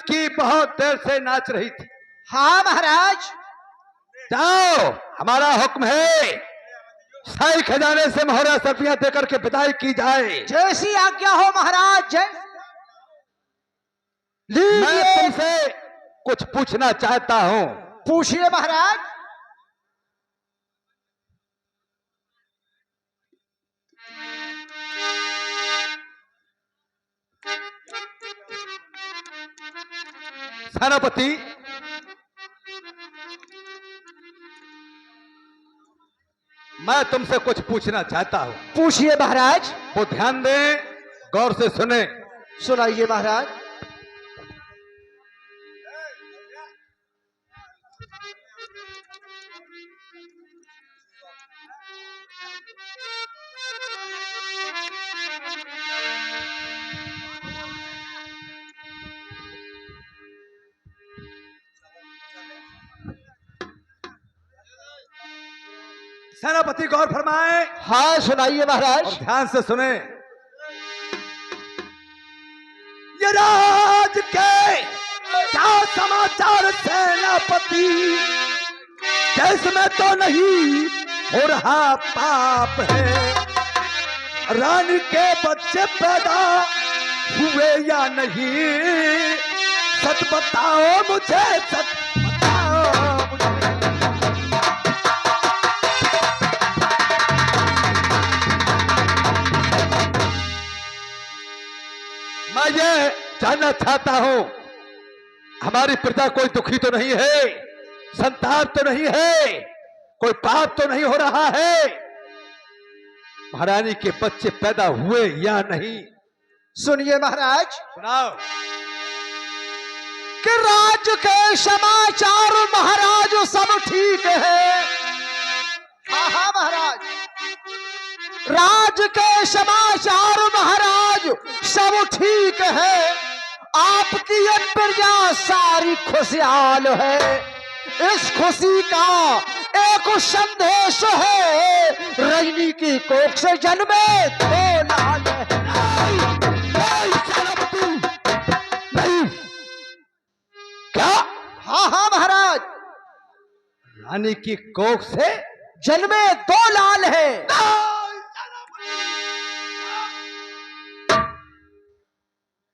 की बहुत देर से नाच रही थी। हाँ महाराज। जाओ, हमारा हुक्म है, शाही खजाने से मोहरा सर्फियां देकर के विदाई की जाए। जैसी आज्ञा हो महाराज। जय मैं लीजिए। तुमसे कुछ पूछना चाहता हूं। पूछिए महाराज। सेनापति, मैं तुमसे कुछ पूछना चाहता हूं। पूछिए महाराज। वो ध्यान दें, गौर से सुने। सुनाइए महाराज। सेनापति गौर फरमाए। हाँ सुनाइए और महाराज। ध्यान से सुने। ये राज के क्या समाचार सेनापति? देश में तो नहीं हो रहा पाप है, रानी के बच्चे पैदा हुए या नहीं? सच बताओ मुझे, सच बताओ मुझे। मैं ये जानना चाहता हूं, हमारी प्रजा कोई दुखी तो नहीं है, संताप तो नहीं है, कोई पाप तो नहीं हो रहा है? महारानी के बच्चे पैदा हुए या नहीं? सुनिए महाराज। सुनाओ। कि राज के समाचार महाराज सब ठीक है। हाँ हाँ महाराज। राज के समाचार महाराज सब ठीक है। आपकी ये प्रजा सारी खुशहाल है। इस खुशी का एक संदेश है, रजनी की कोख से जन्मे दो लाल है। नहीं, क्या? हाँ हाँ महाराज। रानी की कोख से जन्मे दो लाल है।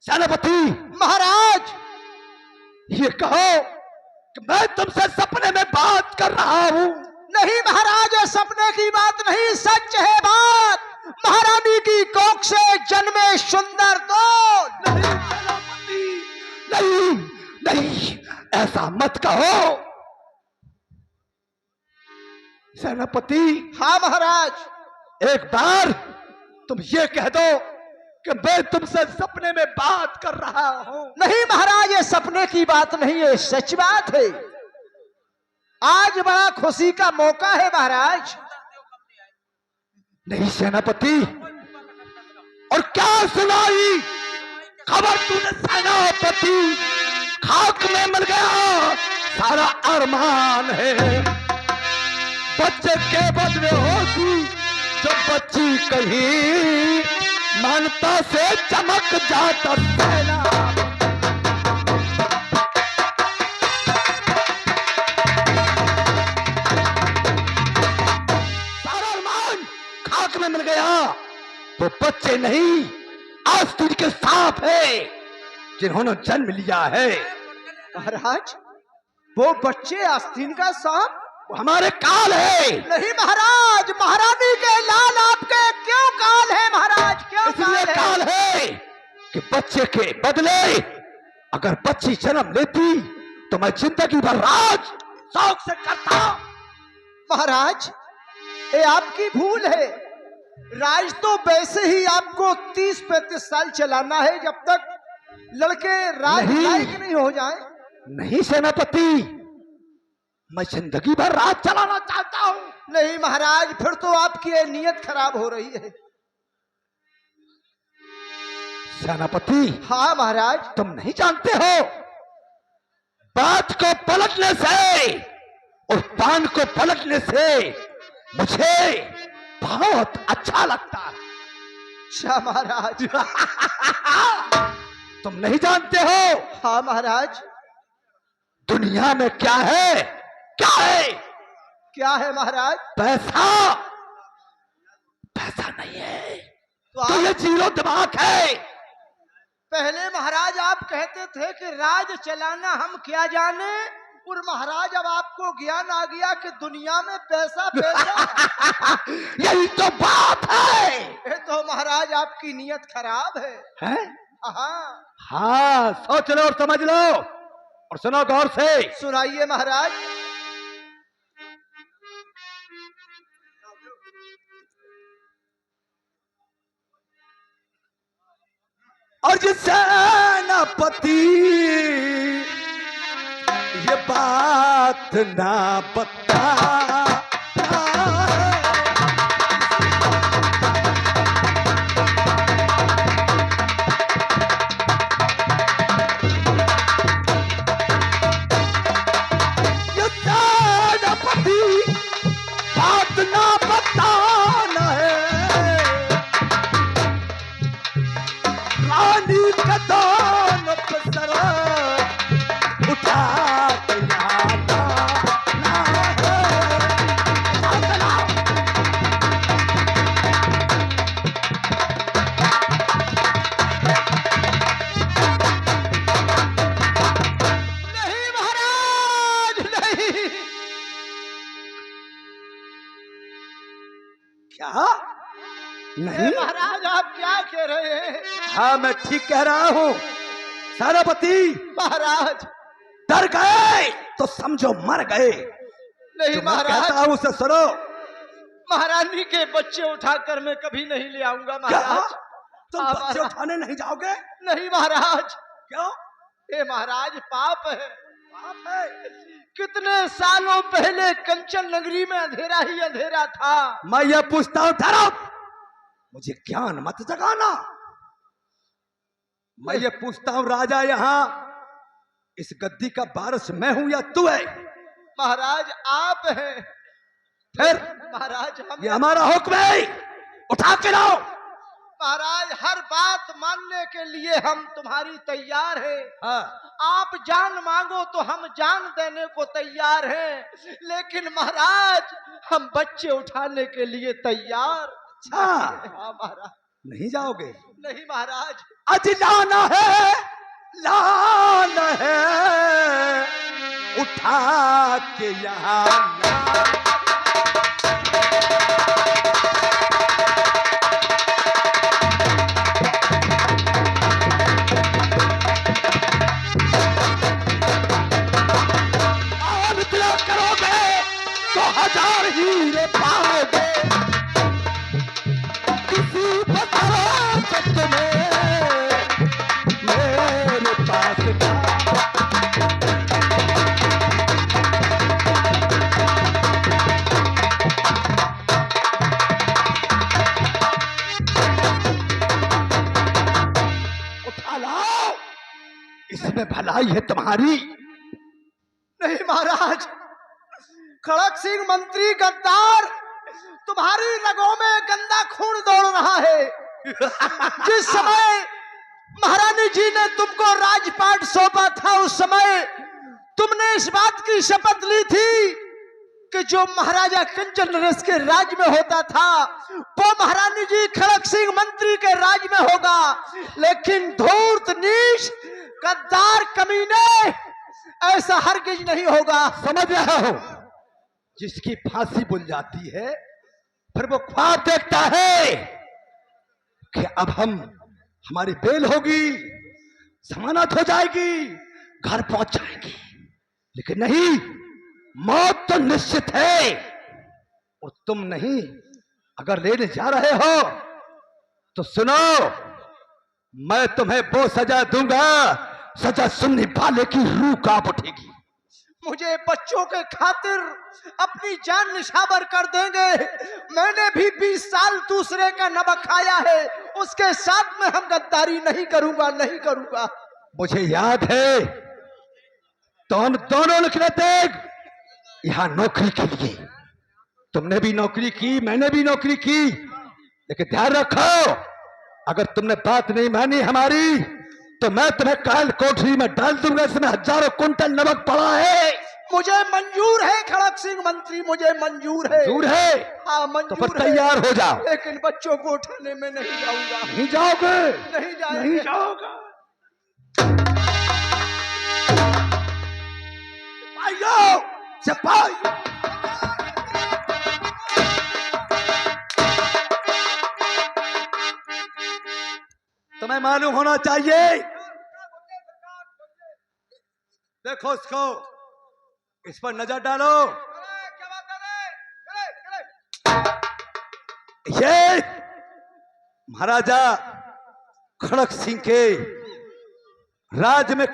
सेनापति महाराज। ये कहो कि मैं तुमसे सपने में बात कर रहा हूं। नहीं महाराज, ये सपने की बात नहीं, सच है बात। महारानी की कोख से जन्मे सुंदर दो। नहीं सेनापति, नहीं नहीं, ऐसा मत कहो सेनापति। हाँ महाराज। एक बार तुम ये कह दो कि मैं तुमसे सपने में बात कर रहा हूं। नहीं महाराज, ये सपने की बात नहीं है, सच बात है। आज बड़ा खुशी का मौका है महाराज। नहीं सेनापति, और क्या सुनाई खबर तूने सेनापति? खाक में मिल गया सारा अरमान है। बच्चे के बदले होती जब बच्ची कहीं मानता से चमक जाता सेना। सारा अरमान खाक में मिल गया। वो बच्चे नहीं, आस्तीन के सांप है जिन्होंने जन्म लिया है। महाराज, वो बच्चे आस्तीन का सांप? वो हमारे काल है। नहीं महाराज, महारानी के लाल आपके क्यों काल है महाराज? क्यों इसलिए काल है कि बच्चे के बदले अगर बच्ची जन्म लेती तो मैं जिंदगी भर राज शौक से करता। महाराज, ये आपकी भूल है। राज तो वैसे ही आपको 30-35 साल चलाना है, जब तक लड़के राज लायक नहीं हो जाए। नहीं सेनापति, मैं जिंदगी भर राज चलाना चाहता हूं। नहीं महाराज, फिर तो आपकी ये नियत खराब हो रही है। सेनापति, हाँ महाराज। तुम नहीं जानते हो, बात को पलटने से और पान को पलटने से मुझे बहुत अच्छा लगता है। अच्छा महाराज। तुम नहीं जानते हो हाँ महाराज। दुनिया में क्या है? क्या है? क्या है महाराज? पैसा। पैसा नहीं है तो ये आप जीरो दिमाग है। पहले महाराज आप कहते थे कि राज चलाना हम क्या जाने, और महाराज अब आपको ज्ञान आ गया कि दुनिया में पैसा पैसा। यही तो बात है। ये तो महाराज आपकी नीयत खराब है। हैं? हाँ हाँ, सोच लो और समझ लो और सुनो गौर से। सुनाइए महाराज। और ये सेनापति ये बात ना बता, ये सेनापति बात ना बताना है। रानी का दान पे सर उठा के लाना है। नहीं महाराज नहीं। क्या नहीं? महाराज आप क्या कह रहे हैं? हाँ, मैं ठीक कह रहा हूँ। सेनापति महाराज डर गए तो समझो मर गए। नहीं जो मैं महाराज, कहता हूँ उसे सुनो। महारानी के बच्चे उठाकर मैं कभी नहीं ले आऊंगा क्या महाराज। तुम हाँ, बच्चे महाराज। उठाने नहीं जाओगे? नहीं महाराज, क्यों? ये महाराज पाप है। पाप है? कितने सालों पहले कंचन नगरी में अंधेरा ही अंधेरा था। मैं ये पूछता हूँ ठहरो, मुझे ज्ञान मत जगाना। मैं ये पूछता हूँ राजा, यहाँ इस गद्दी का वारिस मैं हूं या तू है? महाराज आप हैं। फिर महाराज हम ये हमारा हुक्म है, उठा के लाओ। महाराज हर बात मानने के लिए हम तुम्हारी तैयार हैं। हाँ। आप जान मांगो तो हम जान देने को तैयार हैं, लेकिन महाराज हम बच्चे उठाने के लिए तैयार। अच्छा, हाँ महाराज। नहीं जाओगे? नहीं महाराज। आज लाना है, लाना है, उठा के यहाँ ला। और इतना करोगे तो 1000 हीरे पाओगे। किसी फसाद में मेरे पास का उठा लाओ, इसमें भलाई है तुम्हारी। नहीं महाराज, खड़क सिंह मंत्री गद्दार, तुम्हारी रगों में गंदा खून दौड़ रहा है। जिस समय महारानी जी ने तुमको राजपाट सौंपा था, उस समय तुमने इस बात की शपथ ली थी कि जो महाराजा कंचन नरेश के राज में होता था वो महारानी जी खड़क सिंह मंत्री के राज में होगा। लेकिन धूर्त नीच गद्दार कमीने, ऐसा हरगिज नहीं होगा। समझ रहे हो? जिसकी फांसी बुल जाती है फिर वो ख्वाब देखता है कि अब हमारी बेल होगी, जमानत हो जाएगी, घर पहुंच जाएंगे। लेकिन नहीं, मौत तो निश्चित है और तुम नहीं अगर लेने जा रहे हो तो सुनो, मैं तुम्हें वो सजा दूंगा, सजा सुनने वाले की रूह कांप उठेगी। मुझे बच्चों के खातिर अपनी जान निछावर कर देंगे। मैंने भी 20 साल दूसरे का नमक खाया है, उसके साथ में हम गद्दारी नहीं करूंगा, नहीं करूंगा। मुझे याद है दोनों निकले थे यहां नौकरी के लिए। तुमने भी नौकरी की, मैंने भी नौकरी की, लेकिन ध्यान रखो, अगर तुमने बात नहीं मानी हमारी तो मैं तुम्हें काल कोठरी में डाल दूंगा। इसमें हजारों कुंटल नमक पड़ा है। मुझे मंजूर है खड़क सिंह मंत्री, मुझे मंजूर है। मंजूर है? हाँ तो मंजूर फिर तैयार हो जाओ। लेकिन बच्चों को उठाने में नहीं जाऊंगा। नहीं जाओगे? नहीं जाएंगे। नहीं जाओगे? सिपाहियों, सिपाही, तुम्हें मालूम होना चाहिए। देखो इसको, इस पर नजर डालो। ये महाराजा खड़क सिंह के राज में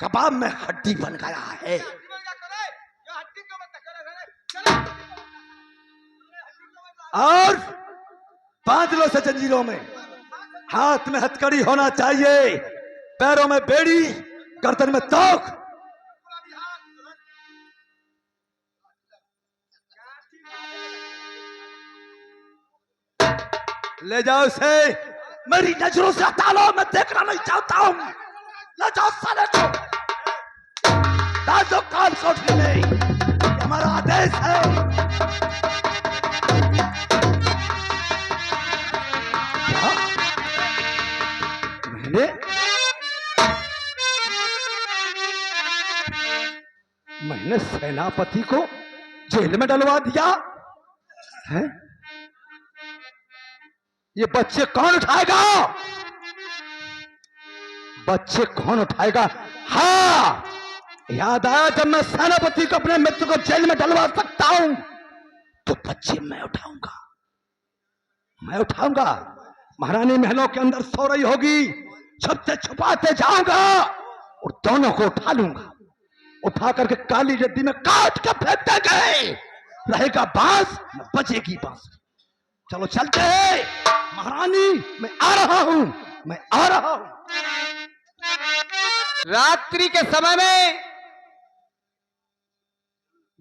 कबाब में हड्डी बन गया है। और बांध लो से जंजीरों में। हाथ में हथकड़ी होना चाहिए, पैरों में बेड़ी, गर्दन में तोक। ले जाओ इसे, मेरी नजरों से हटा लो। मैं देखना नहीं चाहता हूं। ले जाओ साले को, डाल दो काल कोठरी में। ये हमारा आदेश है। क्या? मैंने सेनापति को जेल में डलवा दिया है? ये बच्चे कौन उठाएगा? बच्चे कौन उठाएगा? हाँ, याद आया, जब मैं सेनापति को अपने मित्र को जेल में डलवा सकता हूं तो बच्चे मैं उठाऊंगा। मैं उठाऊंगा। महारानी महलों के अंदर सो रही होगी, छुपते छुपाते जाऊंगा और दोनों को उठा लूंगा। उठा करके काली रद्दी में काट के फेंक देंगे। रहेगा बांस, बजेगी बांस। चलो चलते हैं। महारानी, मैं आ रहा हूं, मैं आ रहा हूं। रात्रि के समय में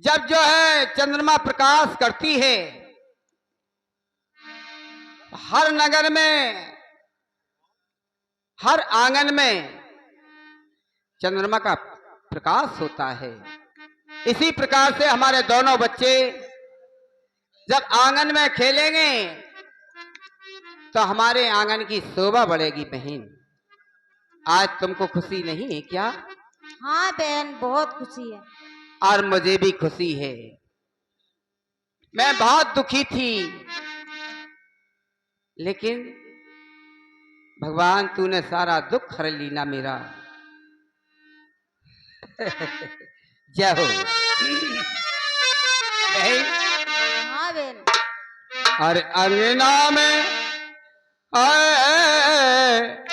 जब जो है चंद्रमा प्रकाश करती है, हर नगर में, हर आंगन में चंद्रमा का प्रकाश होता है। इसी प्रकार से हमारे दोनों बच्चे जब आंगन में खेलेंगे तो हमारे आंगन की शोभा बढ़ेगी। बहन, आज तुमको खुशी नहीं है क्या? हाँ बहन, बहुत खुशी है। और मुझे भी खुशी है। मैं बहुत दुखी थी, लेकिन भगवान तूने सारा दुख हर ली ना मेरा। जय हो बहन। हाँ बहन। और अंगना में आए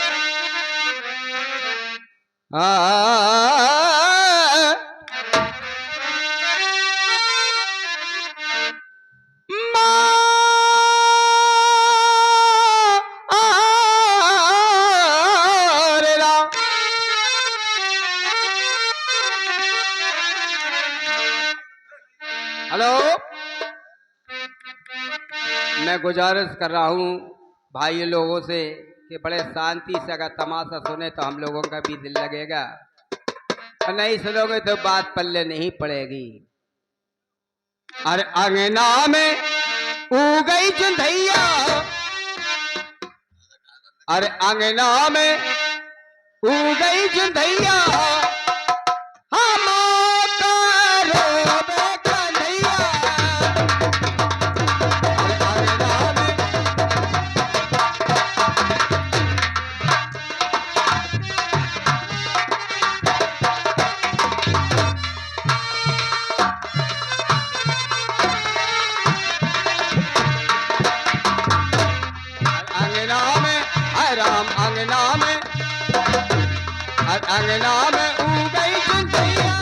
हेलो, मैं गुजारिश कर रहा हूँ भाई लोगों से कि बड़े शांति से अगर तमाशा सुने तो हम लोगों का भी दिल लगेगा, और नहीं सुनोगे तो बात पल्ले नहीं पड़ेगी। और अंगना में उगई जुंधैया, और अंगना में उगई जुंधैया, अंगना में उगई जुंधैया,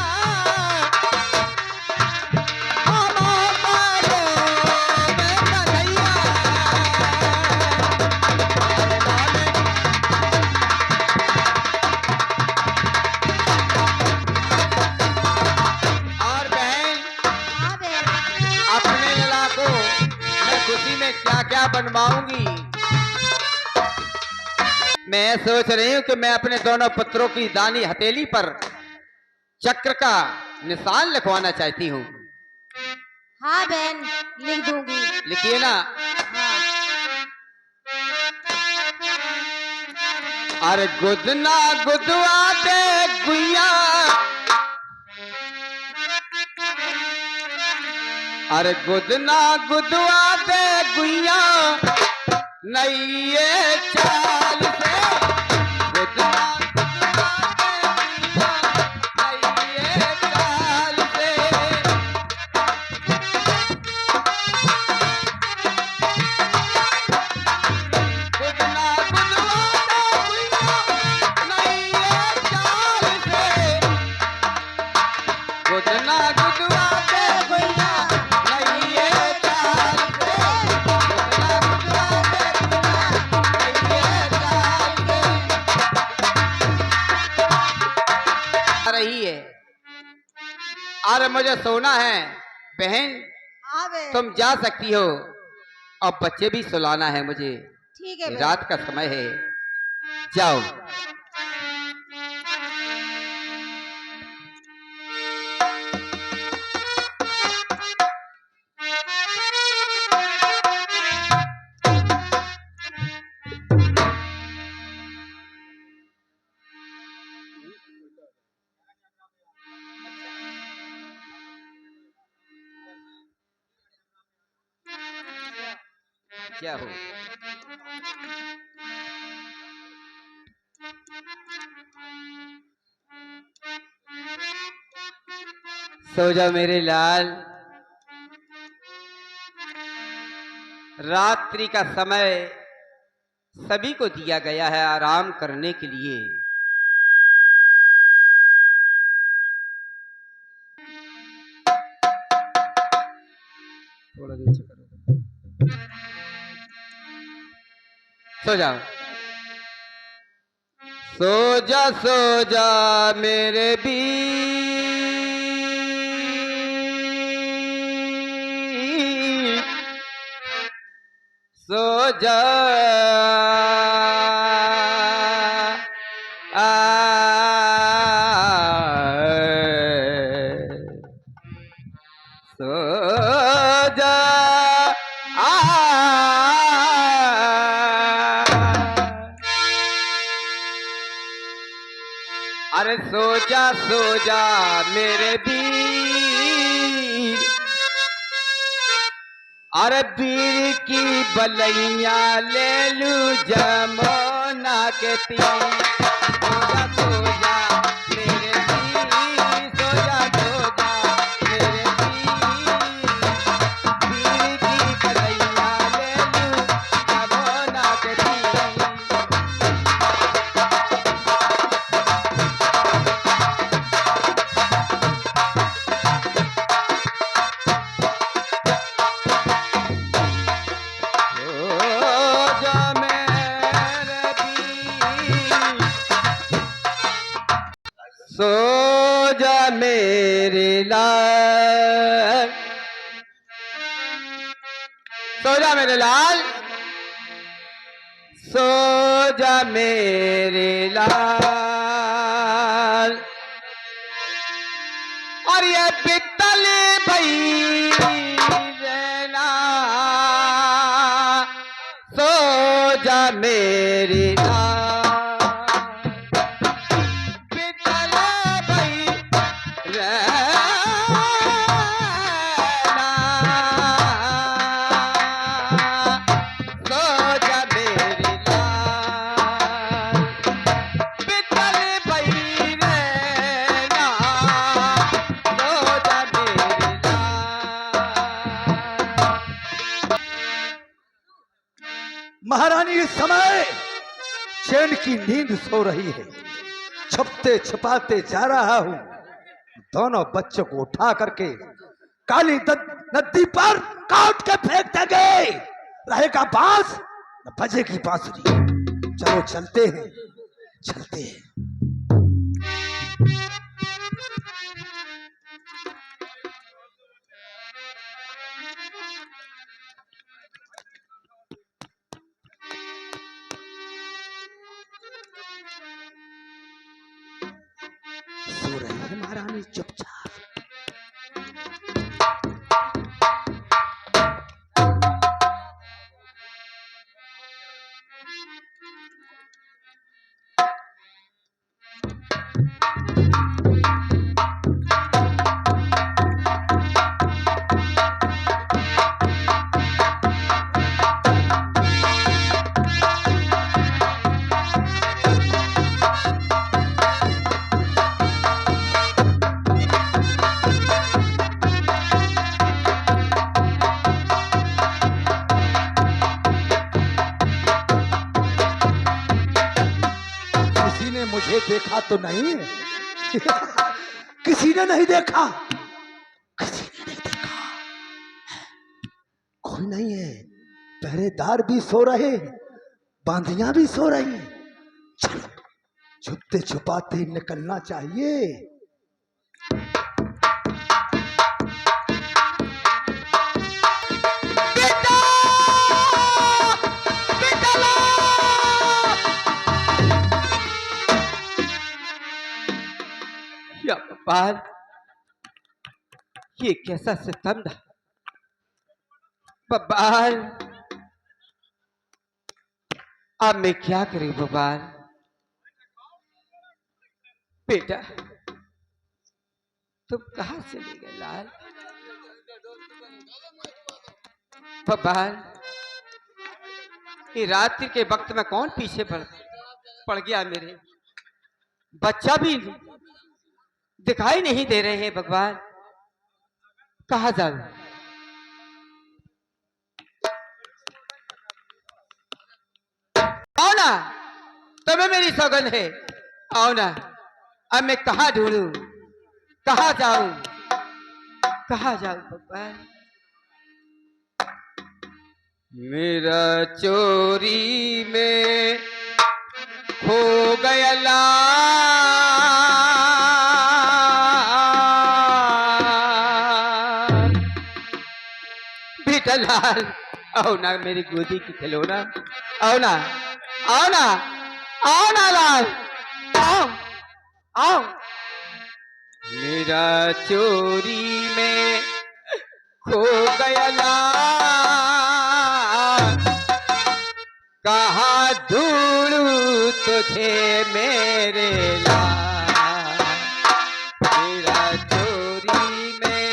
और बहन, अपने लला को मैं खुशी में क्या क्या बनवाऊंगी। मैं सोच रही हूँ कि मैं अपने दोनों पुत्रों की दानी हथेली पर चक्र का निशान लिखवाना चाहती हूँ। हाँ बहन, लिख दूंगी। लिखिए ना। हाँ। अरे गुदना गुदवा दे गुइया, अरे गुदना गुदवा दे गुइया, नैये चाल से गुदना गुदवा दे गुइया, नैये चाल से। गुदना गुदवा दे गुइया, नैये चाल से। गुदना गुदवा दे गुइया, नैये चाल से। गुदना गुदवा दे गुइया, नैये चाल से। आ रही है और मुझे सोना है। बहन हाँ बहन। तुम जा सकती हो, अब बच्चे भी सुलाना है मुझे, ठीक है बहन। रात का समय है, जाओ। क्या हो? सो जा मेरे लाल, रात्रि का समय सभी को दिया गया है आराम करने के लिए। थोड़ा नीचे करो, सो जाओ। सो जा मेरे बीर, सो जा। सो जा। अरे सो जा मेरे बीर, अरे बीर की बलैया ले लू जमुना के तीर। सो जा मेरे बीर, सो जा मेरे बीर, बीर की बलैया ले लू जमुना के तीर। सो जा मेरे लाल, सो जा मेरे लाल, सो जा मेरे लाल। और ये पित्तल भई रहना, सो जा मेरे लाल। पित्तल भई रहना, सो जा मेरे लाल। पित्तल भई रहना, सो जा मेरे लाल। महारानी इस समय चैन की नींद सो रही है। छुपते छुपाते जा रहा हूं, दोनों बच्चों को उठा करके काली नदी पर काट के फेंक देंगे। रहेगा बांस न बजेगी बांसुरी। चलो चलते हैं, चलते हैं। रानी चुपचाप। किसी ने मुझे देखा तो नहीं? किसी ने नहीं देखा, किसी ने नहीं देखा। कोई नहीं है, पहरेदार भी सो रहे, बांधियां भी सो रही हैं। चलो छुपते छुपाते निकलना चाहिए। या गोपाल, ये कैसा सितम था बब्बाल। अब मैं क्या करूं बब्बाल? बेटा तुम कहां चले गए लाल? बब्बाल, ये रात्रि के वक्त में कौन पीछे पड़ गया? मेरे बच्चा भी दिखाई नहीं दे रहे हैं भगवान, कहां जाऊं? आओ ना, तुम्हें मेरी सौगंध है, आओ ना। अब मैं कहां ढूंढूं, कहां जाऊं, कहां जाऊं भगवान? मेरा चोरी में खो गया लाल। बेटा लाल, आओ ना मेरी गोदी की खिलौना, आओ ना, आओ ना, आओ ना लाल, आओ, आओ। मेरा चोरी में खो गया लाल, कहाँ ढूंढूं तुझे मेरे लाल। मेरा चोरी में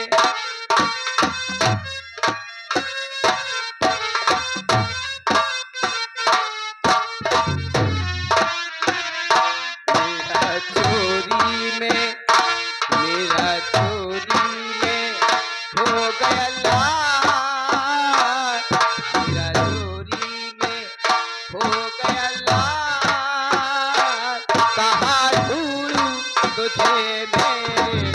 मेरा चोरी में हो गया लाल। मेरा चोरी में हो गया लाल, कहाँ ढूंढूं तुझे मेरे